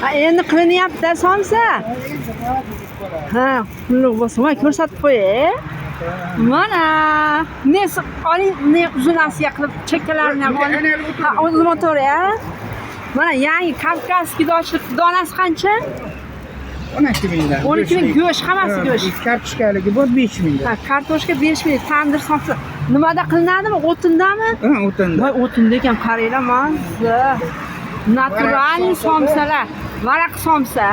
Ha, endi qilinyapti somsa. Ha, pullik bo'lsa, voy ko'rsatib qo'yay. Mana, nesi oling, ne uzunasiga qilib chekkalarini ham oling. Ha, o'zim o'tiray. Mana yangi Kavkazskiy dochlik donasi qancha? 12 mingdan. 12 ming go'sht, hammasi go'sht. Kartoshkaligi bor 5 mingdan. Ha, kartoshka 5 ming, tandir somsa. Nimada qilinadimi? O'tindami? Ha, o'tinda. Voy, o'tinda ekan, qaranglar, mazza. Natural somsalar. Varaq somsa.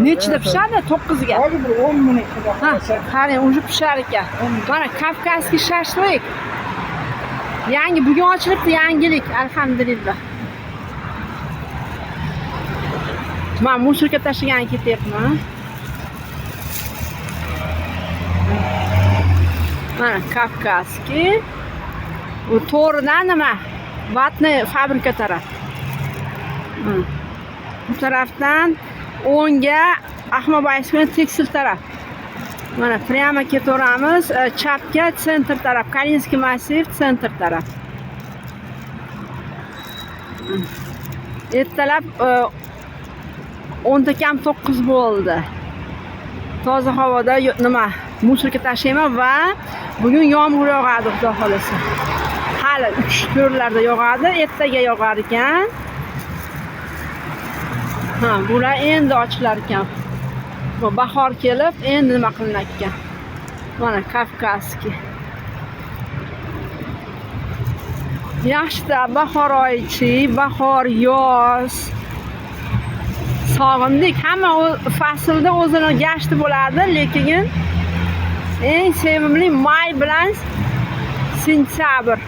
Nechida pishadi? 9 ga. Hozir bir 10 minut Ha, qarang, uje pishar ekan. Mana Kavkazskiy shashlik. Yangi bugun ochilibdi, yangilik, alhamdulillah. Men musulka tashigan ketyapman. Mana Kavkazskiy. Bu to'g'ridan nima? Vatni fabrika taraf. Bu tarafdan o'ngga Ahmadboyevskiy tekstil taraf. Mana prямо ketaveramiz, chapga sentr taraf, Kalinskiy massiv sentr taraf. Ertalab 10 kam 9 bo'ldi. Toza havoda nima, musulka tashlayman va bugun yomg'ir yog'adi, xudo xolasa. Hali 3-4larda yog'adi, ertaga yog'ar ekan. Ha, bular endi ochilar ekan. Bu bahor kelib, endi nima qilinar ekan. Mana Kavkazskiy. Yaxshi-da, bahor oyichi, bahor, yoz. Sog'indik. Hamma faslda o'zini gashti bo'ladi, lekin eng sevimli may bilan sentyabr.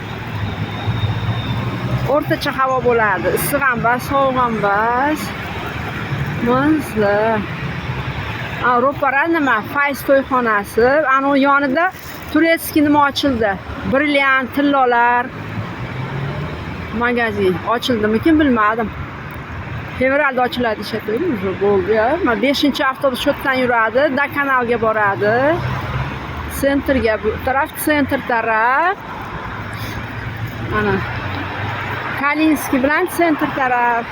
O'rtacha havo bo'ladi. Issiq ham bas, sovuq ham bas. Mazza. Ro'para nima? Fayz to'yxonasi. Ana yonida Turetskiy nima ochildi? Brilliant, tillolar magazin ochildimikin bilmadim. Fevralda ochiladi deyishadi. Bo'ldi-ya. Mana 5-avtobus shu yerdan yuradi, Dakanalga boradi. Sentrga, bu taraf sentr taraf. Mana Kalinskiy bilan sentr taraf.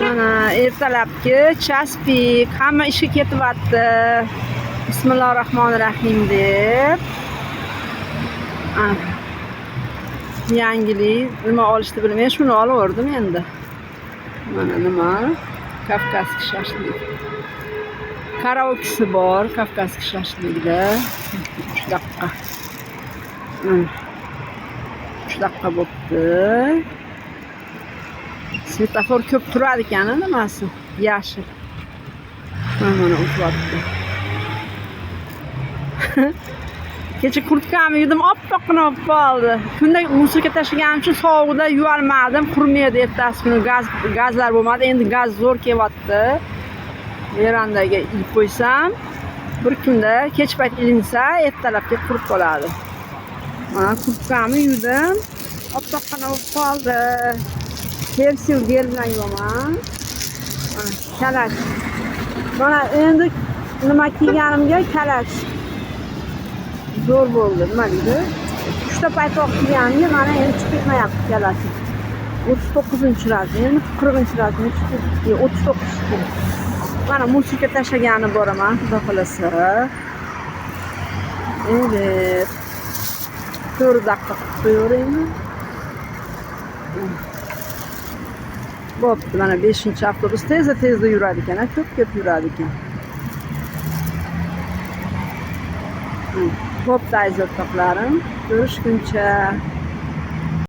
Mana ertalabki chaspik, hamma ishga ketyapti. Bismillahirrohmanirrohim deb. Yangilik nima olishni bilmay shuni olaverdim endi. Mana nima? Kavkazskiy shashlik. Karaokesi bor Kavkazskiy shashlikda. 3 daqiqa. 3 daqiqa bo'pti. Svetofor ko'p turadi ekan, nimasi? Yashil. Mana o'tyapti. Kecha kurtkami yudim, oppoqqina bo'lib qoldi. Kunda musulka tashiganim uchun sovuqda yuvalmadim, qurmaydi ertasi kuni gazlar bo'lmadi. Endi gaz zo'r kelyapti. Verandaga ilib qo'ysam, bir kunda kech payt ilinsa, ertalabga qurib qoladi. Mana kurtkami yudim, oppoqqina bo'lib qoldi. Kelsil gel bilan yuvaman. Mana kalash. Mana endi nima kiyganimga kalash. Zo'r bo'ldi, nima deydi? 3 ta paypoq kiyganimga mana endi chiqib ketmayapti kalashi. 39-razi, endi 40-razi, 39. Mana musulka tashlagani boraman, xudo xolasa. Evet. 4 daqiqa qilib qo'yaveraymi? Bo'pti, mana 5-avtobus tezda yuradi ekan, ko'p yuradi ekan. Bo'pti, aziz o'rtoqlarim, ko'rishguncha.